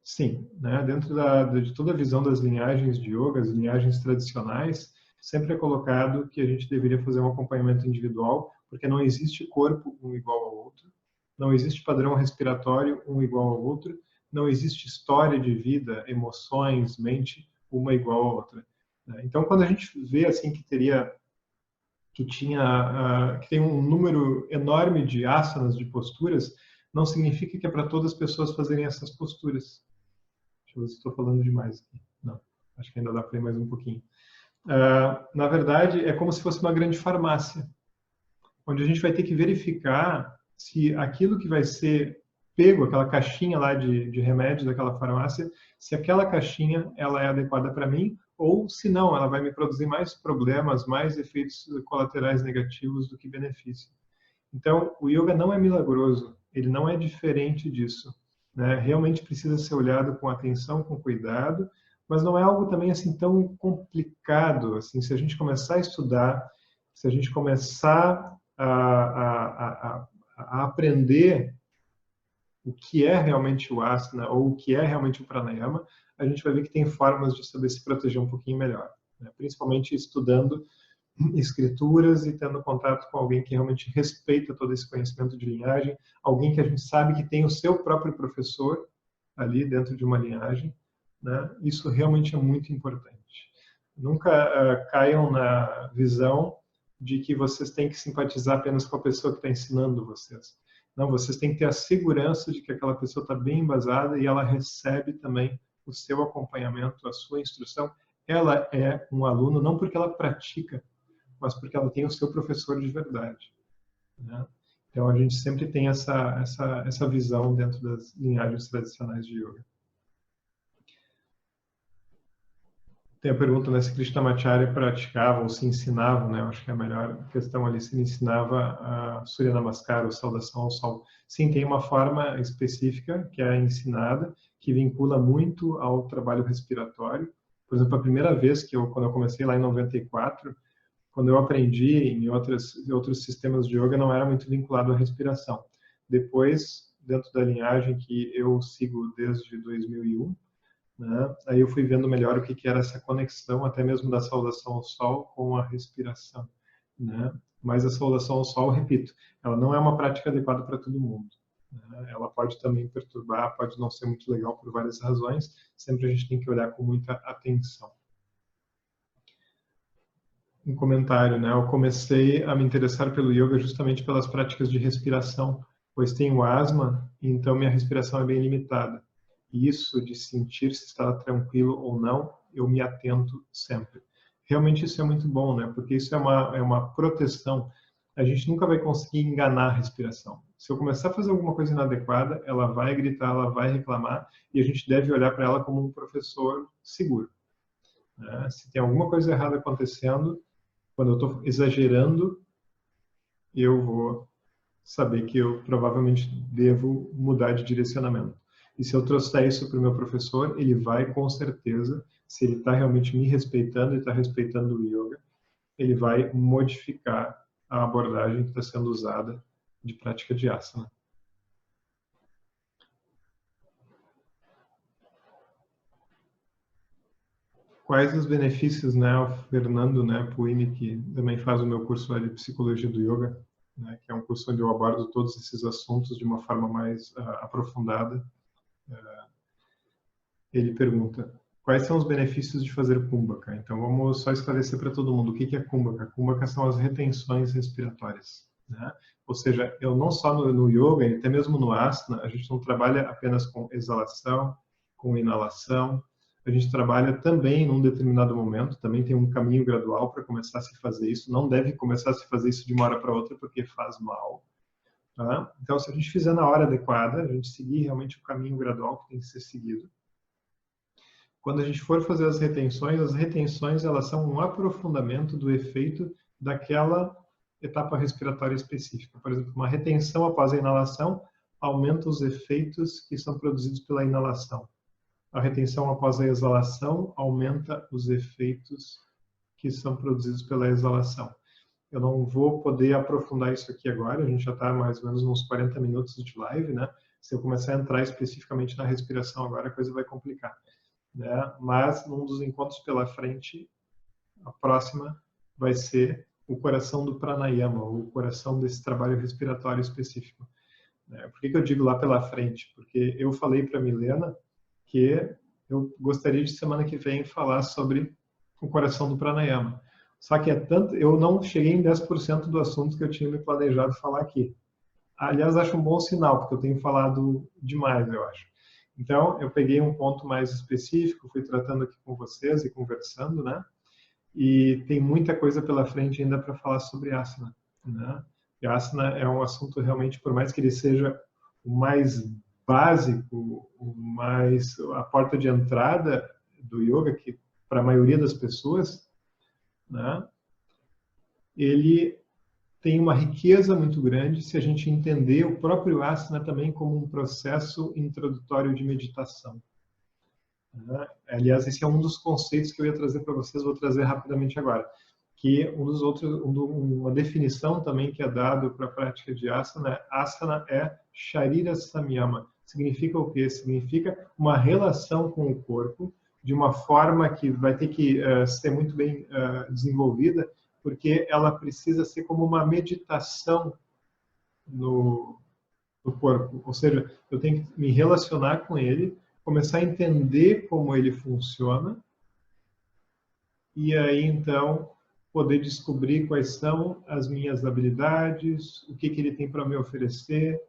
Sim, né? Dentro de toda a visão das linhagens de yoga, as linhagens tradicionais, sempre é colocado que a gente deveria fazer um acompanhamento individual, porque não existe corpo um igual ao outro, não existe padrão respiratório um igual ao outro, não existe história de vida, emoções, mente, uma igual à outra. Então, quando a gente vê assim que tem um número enorme de asanas, de posturas, não significa que é para todas as pessoas fazerem essas posturas. Deixa eu ver se estou falando demais aqui. Não, acho que ainda dá para ir mais um pouquinho. Na verdade, é como se fosse uma grande farmácia, onde a gente vai ter que verificar se aquilo que vai ser pego, aquela caixinha lá de remédio daquela farmácia, se aquela caixinha ela é adequada para mim, ou se não, ela vai me produzir mais problemas, mais efeitos colaterais negativos do que benefício. Então, o yoga não é milagroso, ele não é diferente disso. Né? Realmente precisa ser olhado com atenção, com cuidado, mas não é algo também assim tão complicado. Assim, se a gente começar a estudar, se a gente começar a aprender, o que é realmente o asana ou o que é realmente o pranayama, a gente vai ver que tem formas de saber se proteger um pouquinho melhor, né? Principalmente estudando escrituras e tendo contato com alguém que realmente respeita todo esse conhecimento de linhagem, alguém que a gente sabe que tem o seu próprio professor ali dentro de uma linhagem, né? Isso realmente é muito importante. Nunca caiam na visão de que vocês têm que simpatizar apenas com a pessoa que está ensinando vocês. Não, vocês têm que ter a segurança de que aquela pessoa está bem embasada e ela recebe também o seu acompanhamento, a sua instrução. Ela é um aluno não porque ela pratica, mas porque ela tem o seu professor de verdade, né? Então a gente sempre tem essa visão dentro das linhagens tradicionais de yoga. Tem a pergunta, né, se Krishnamacharya praticava ou se ensinava, né? Eu acho que é a melhor questão ali, se ele ensinava a Surya Namaskara, ou saudação ao sol. Sim, tem uma forma específica que é ensinada, que vincula muito ao trabalho respiratório. Por exemplo, a primeira vez quando eu comecei lá em 94, quando eu aprendi em outros sistemas de yoga, não era muito vinculado à respiração. Depois, dentro da linhagem que eu sigo desde 2001, né, aí eu fui vendo melhor o que era essa conexão, até mesmo da saudação ao sol com a respiração, né? Mas a saudação ao sol, repito, ela não é uma prática adequada para todo mundo, né? Ela pode também perturbar, pode não ser muito legal por várias razões. Sempre a gente tem que olhar com muita atenção. Um comentário, né? Eu comecei a me interessar pelo yoga justamente pelas práticas de respiração, pois tenho asma, então minha respiração é bem limitada. E isso de sentir se está tranquilo ou não, eu me atento sempre. Realmente isso é muito bom, né? Porque isso é uma proteção. A gente nunca vai conseguir enganar a respiração. Se eu começar a fazer alguma coisa inadequada, ela vai gritar, ela vai reclamar, e a gente deve olhar para ela como um professor seguro, né? Se tem alguma coisa errada acontecendo, quando eu estou exagerando, eu vou saber que eu provavelmente devo mudar de direcionamento. E se eu trouxer isso para o meu professor, ele vai, com certeza, se ele está realmente me respeitando e está respeitando o yoga, ele vai modificar a abordagem que está sendo usada de prática de asana. Quais os benefícios, né, o Fernando, né, Puini, que também faz o meu curso de Psicologia do Yoga, né, que é um curso onde eu abordo todos esses assuntos de uma forma mais aprofundada. Ele pergunta, quais são os benefícios de fazer Kumbhaka? Então vamos só esclarecer para todo mundo o que é Kumbhaka. Kumbhaka são as retenções respiratórias, né? Ou seja, eu não só no yoga, até mesmo no asana, a gente não trabalha apenas com exalação, com inalação. A gente trabalha também num determinado momento, também tem um caminho gradual para começar a se fazer isso. Não deve começar a se fazer isso de uma hora para outra, porque faz mal, tá? Então, se a gente fizer na hora adequada, a gente seguir realmente o caminho gradual que tem que ser seguido. Quando a gente for fazer as retenções elas são um aprofundamento do efeito daquela etapa respiratória específica. Por exemplo, uma retenção após a inalação aumenta os efeitos que são produzidos pela inalação. A retenção após a exalação aumenta os efeitos que são produzidos pela exalação. Eu não vou poder aprofundar isso aqui agora, a gente já está mais ou menos uns 40 minutos de live, né? Se eu começar a entrar especificamente na respiração agora, a coisa vai complicar, né? Mas num dos encontros pela frente, a próxima vai ser o coração do pranayama, o coração desse trabalho respiratório específico, né? Por que eu digo lá pela frente? Porque eu falei para a Milena que eu gostaria de semana que vem falar sobre o coração do pranayama. Só que eu não cheguei em 10% do assunto que eu tinha me planejado falar aqui. Aliás, acho um bom sinal, porque eu tenho falado demais, eu acho. Então, eu peguei um ponto mais específico, fui tratando aqui com vocês e conversando, né? E tem muita coisa pela frente ainda para falar sobre asana, né? E asana é um assunto realmente, por mais que ele seja o mais básico, a porta de entrada do yoga, que para a maioria das pessoas, né? Ele tem uma riqueza muito grande se a gente entender o próprio asana também como um processo introdutório de meditação, né? Aliás, esse é um dos conceitos que eu ia trazer para vocês, vou trazer rapidamente agora, que uma definição também que é dado para a prática de asana é Sharira Samyama. Significa o quê? Significa uma relação com o corpo de uma forma que vai ter que ser muito bem desenvolvida, porque ela precisa ser como uma meditação no corpo. Ou seja, eu tenho que me relacionar com ele, começar a entender como ele funciona, e aí então poder descobrir quais são as minhas habilidades, o que ele tem para me oferecer,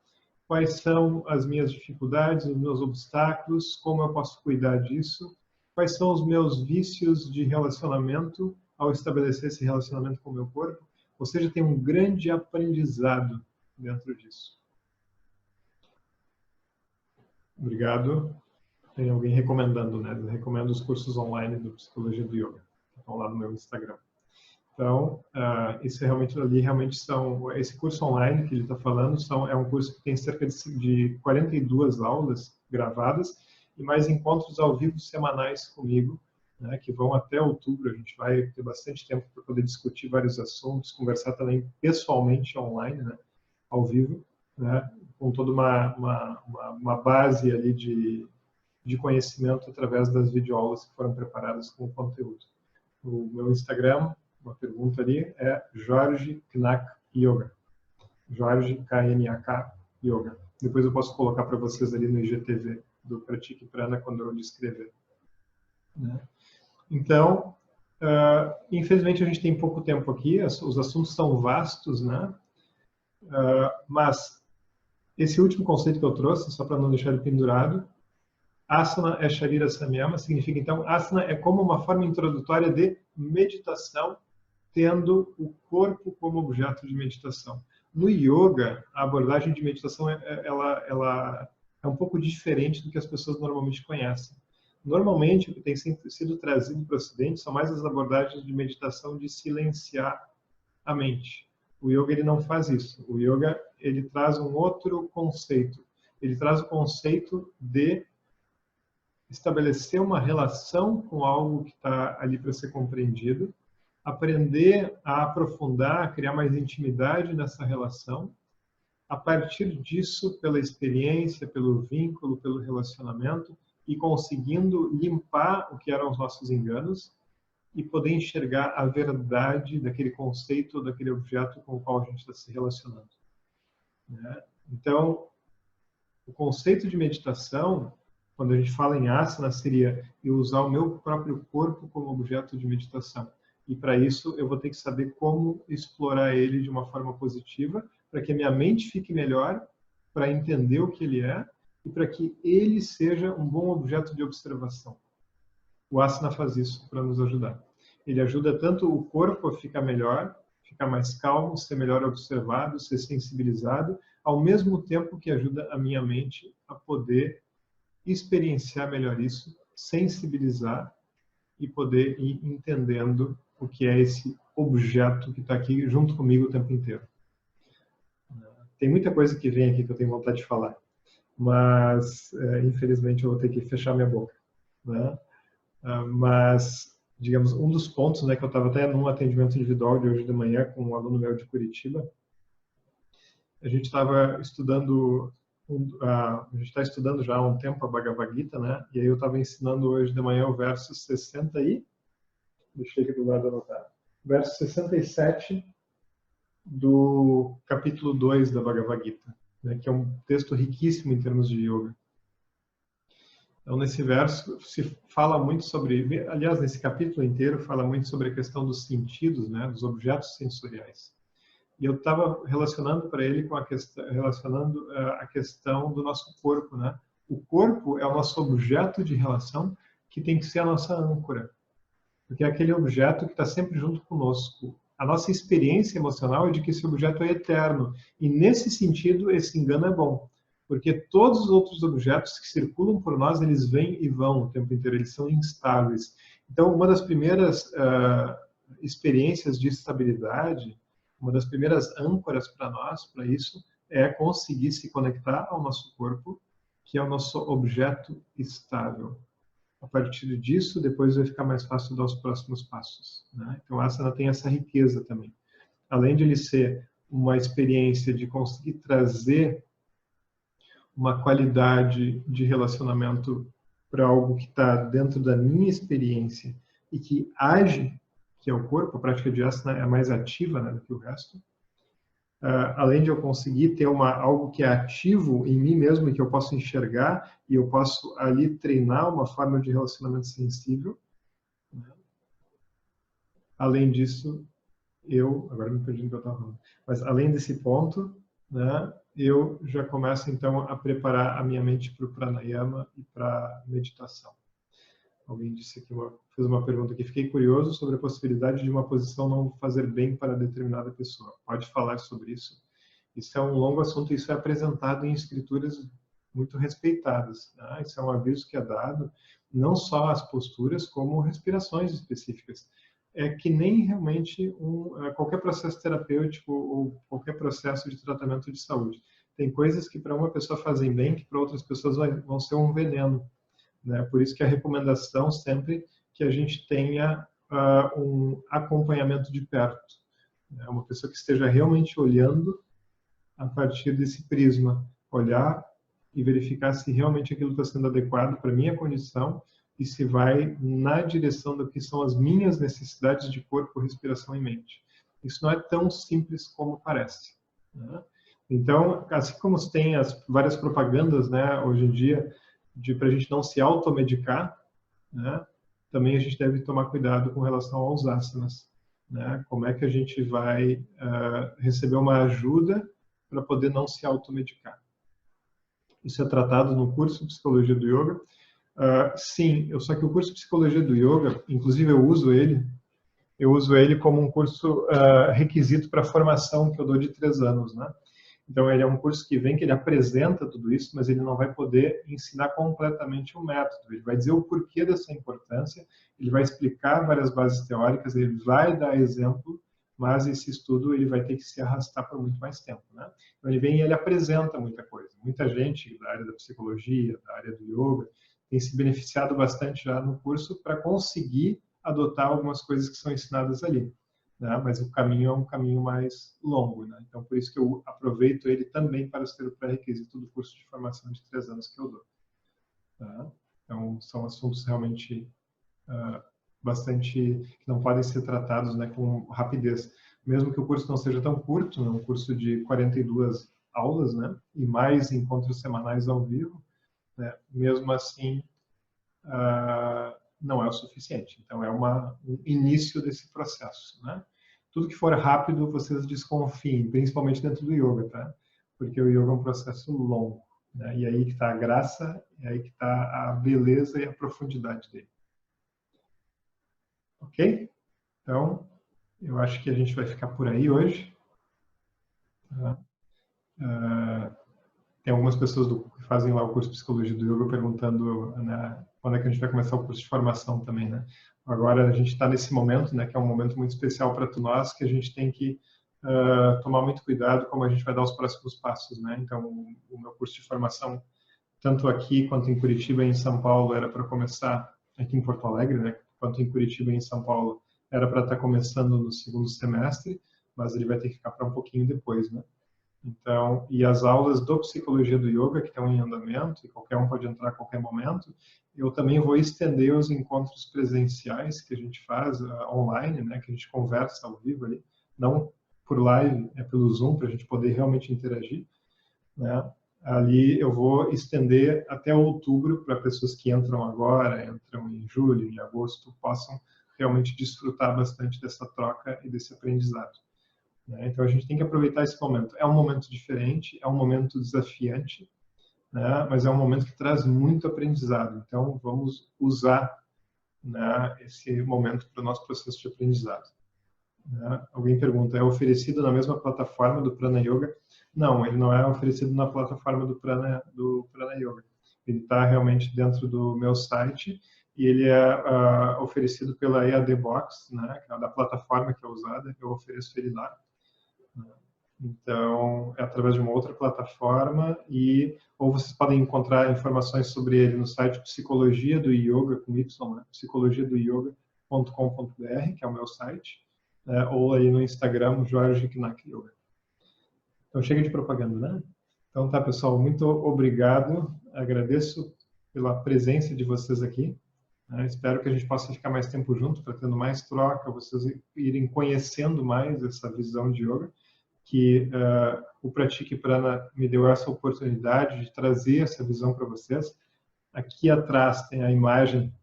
quais são as minhas dificuldades, os meus obstáculos, como eu posso cuidar disso, quais são os meus vícios de relacionamento ao estabelecer esse relacionamento com o meu corpo. Ou seja, tem um grande aprendizado dentro disso. Obrigado. Tem alguém recomendando, né? Eu recomendo os cursos online do Psicologia do Yoga, que estão lá no meu Instagram. Então, isso realmente são, esse curso online que ele está falando é um curso que tem cerca de 42 aulas gravadas e mais encontros ao vivo semanais comigo, né, que vão até outubro. A gente vai ter bastante tempo para poder discutir vários assuntos, conversar também pessoalmente online, né, ao vivo, né, com toda uma base ali de conhecimento através das videoaulas que foram preparadas com o conteúdo. O meu Instagram, uma pergunta ali, é Jorge Knak Yoga. Jorge, K-N-A-K, Yoga. Depois eu posso colocar para vocês ali no IGTV do Pratique Prana quando eu descrever. Né? Então, infelizmente a gente tem pouco tempo aqui, os assuntos são vastos, né? Mas esse último conceito que eu trouxe, só para não deixar ele pendurado, Asana é Sharira Samyama, significa então, asana é como uma forma introdutória de meditação, tendo o corpo como objeto de meditação. No yoga, a abordagem de meditação ela é um pouco diferente do que as pessoas normalmente conhecem. Normalmente, o que tem sido trazido para o Ocidente são mais as abordagens de meditação de silenciar a mente. O yoga ele não faz isso. O yoga ele traz um outro conceito. Ele traz o conceito de estabelecer uma relação com algo que está ali para ser compreendido, aprender a aprofundar, a criar mais intimidade nessa relação, a partir disso, pela experiência, pelo vínculo, pelo relacionamento, e conseguindo limpar o que eram os nossos enganos e poder enxergar a verdade daquele conceito, daquele objeto com o qual a gente está se relacionando. Né? Então, o conceito de meditação, quando a gente fala em asana, seria eu usar o meu próprio corpo como objeto de meditação. E para isso eu vou ter que saber como explorar ele de uma forma positiva, para que a minha mente fique melhor, para entender o que ele é e para que ele seja um bom objeto de observação. O asana faz isso para nos ajudar. Ele ajuda tanto o corpo a ficar melhor, ficar mais calmo, ser melhor observado, ser sensibilizado, ao mesmo tempo que ajuda a minha mente a poder experienciar melhor isso, sensibilizar e poder ir entendendo o que é esse objeto que está aqui junto comigo o tempo inteiro. Tem muita coisa que vem aqui que eu tenho vontade de falar, mas infelizmente eu vou ter que fechar minha boca. Né? Mas, digamos, um dos pontos, né, que eu estava até num atendimento individual de hoje de manhã com um aluno meu de Curitiba, a gente estava estudando, a gente está estudando já há um tempo a Bhagavad Gita, né? E aí eu estava ensinando hoje de manhã o verso 60 e... Deixei aqui do lado anotado. Verso 67 do capítulo 2 da Bhagavad Gita, né? Que é um texto riquíssimo em termos de yoga. Então, nesse verso se fala muito sobre... Aliás, nesse capítulo inteiro fala muito sobre a questão dos sentidos, né? Dos objetos sensoriais. E eu estava relacionando para ele com a questão do nosso corpo, né? O corpo é o nosso objeto de relação que tem que ser a nossa âncora, porque é aquele objeto que está sempre junto conosco. A nossa experiência emocional é de que esse objeto é eterno, e nesse sentido esse engano é bom, porque todos os outros objetos que circulam por nós, eles vêm e vão o tempo inteiro, eles são instáveis. Então, uma das primeiras experiências de estabilidade, uma das primeiras âncoras para nós, para isso, é conseguir se conectar ao nosso corpo, que é o nosso objeto estável. A partir disso, depois vai ficar mais fácil dar os próximos passos, né? Então, a asana tem essa riqueza também. Além de ele ser uma experiência de conseguir trazer uma qualidade de relacionamento para algo que está dentro da minha experiência e que age, que é o corpo, a prática de asana é mais ativa, né, do que o resto. Além de eu conseguir ter algo que é ativo em mim mesmo e que eu posso enxergar e eu posso ali treinar uma forma de relacionamento sensível. Né? Além disso, agora me perdi no que eu estava falando, mas além desse ponto, né, eu já começo então a preparar a minha mente para o pranayama e para a meditação. Alguém disse aqui, fez uma pergunta aqui, fiquei curioso sobre a possibilidade de uma posição não fazer bem para determinada pessoa. Pode falar sobre isso? Isso é um longo assunto, isso é apresentado em escrituras muito respeitadas. Né? Isso é um aviso que é dado, não só as posturas, como respirações específicas. É que nem realmente qualquer processo terapêutico ou qualquer processo de tratamento de saúde. Tem coisas que para uma pessoa fazem bem, que para outras pessoas vão ser um veneno. Né? Por isso que a recomendação sempre que a gente tenha um acompanhamento de perto. Né? Uma pessoa que esteja realmente olhando a partir desse prisma. Olhar e verificar se realmente aquilo está sendo adequado para a minha condição e se vai na direção do que são as minhas necessidades de corpo, respiração e mente. Isso não é tão simples como parece. Né? Então, assim como tem as várias propagandas, né, hoje em dia, para a gente não se automedicar, né, também a gente deve tomar cuidado com relação aos asanas. Né? Como é que a gente vai receber uma ajuda para poder não se automedicar? Isso é tratado no curso de Psicologia do Yoga. Sim, só que o curso de Psicologia do Yoga, inclusive eu uso ele como um curso requisito para a formação que eu dou de 3 anos, né? Então, ele é um curso que ele apresenta tudo isso, mas ele não vai poder ensinar completamente o método. Ele vai dizer o porquê dessa importância, ele vai explicar várias bases teóricas, ele vai dar exemplo, mas esse estudo ele vai ter que se arrastar por muito mais tempo, né? Então, ele vem e ele apresenta muita coisa. Muita gente da área da psicologia, da área do yoga, tem se beneficiado bastante já no curso para conseguir adotar algumas coisas que são ensinadas ali. Né? Mas o caminho é um caminho mais longo. Né? Então, por isso que eu aproveito ele também para ser o pré-requisito do curso de formação de 3 anos que eu dou. Tá? Então, são assuntos realmente bastante que não podem ser tratados, né, com rapidez. Mesmo que o curso não seja tão curto, é um curso de 42 aulas, né, e mais encontros semanais ao vivo, né, mesmo assim, não é o suficiente. Então, é um início desse processo, né? Tudo que for rápido, vocês desconfiem, principalmente dentro do yoga, tá? Porque o yoga é um processo longo, né? E aí que está a graça, e aí que está a beleza e a profundidade dele. Ok? Então, eu acho que a gente vai ficar por aí hoje. Tá? Tem algumas pessoas que fazem lá o curso de Psicologia do Yoga perguntando, né, quando é que a gente vai começar o curso de formação também, né? Agora a gente está nesse momento, né, que é um momento muito especial para nós, que a gente tem que tomar muito cuidado como a gente vai dar os próximos passos, né? Então, o meu curso de formação, tanto aqui quanto em Curitiba e em São Paulo, era para começar aqui em Porto Alegre, né? Quanto em Curitiba e em São Paulo, era para estar começando no 2º semestre, mas ele vai ter que ficar para um pouquinho depois, né? Então, e as aulas do Psicologia do Yoga, que estão em andamento, e qualquer um pode entrar a qualquer momento, eu também vou estender os encontros presenciais que a gente faz online, né, que a gente conversa ao vivo ali, não por live, é pelo Zoom, para a gente poder realmente interagir, né? Ali eu vou estender até outubro para pessoas que entram agora, entram em julho, em agosto, possam realmente desfrutar bastante dessa troca e desse aprendizado. Então, a gente tem que aproveitar esse momento. É um momento diferente, é um momento desafiante, né? Mas é um momento que traz muito aprendizado. Então, vamos usar, né, esse momento para o nosso processo de aprendizado. Né? Alguém pergunta, é oferecido na mesma plataforma do Prana Yoga? Não, ele não é oferecido na plataforma do Prana Yoga. Ele está realmente dentro do meu site e ele é oferecido pela EAD Box, né, que é da plataforma que é usada, eu ofereço ele lá. Então, é através de uma outra plataforma ou vocês podem encontrar informações sobre ele no site Psicologia do Yoga, com Y, né? psicologiadoyoga.com.br, que é o meu site, né? Ou aí no Instagram, Jorge Knack Yoga. Então, chega de propaganda, né? Então, tá, pessoal, muito obrigado. Agradeço pela presença de vocês aqui. Espero que a gente possa ficar mais tempo junto, para tendo mais troca, vocês irem conhecendo mais essa visão de yoga, que o Pratique Prana me deu essa oportunidade de trazer essa visão para vocês. Aqui atrás tem a imagem,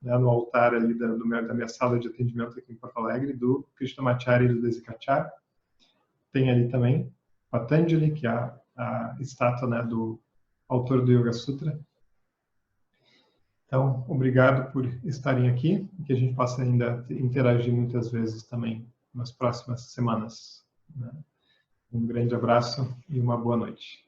né, no altar ali da minha sala de atendimento aqui em Porto Alegre, do Krishnamacharya e do Desikachar. Tem ali também Patanjali, que é a estátua, né, do autor do Yoga Sutra. Então, obrigado por estarem aqui e que a gente possa ainda interagir muitas vezes também nas próximas semanas. Um grande abraço e uma boa noite.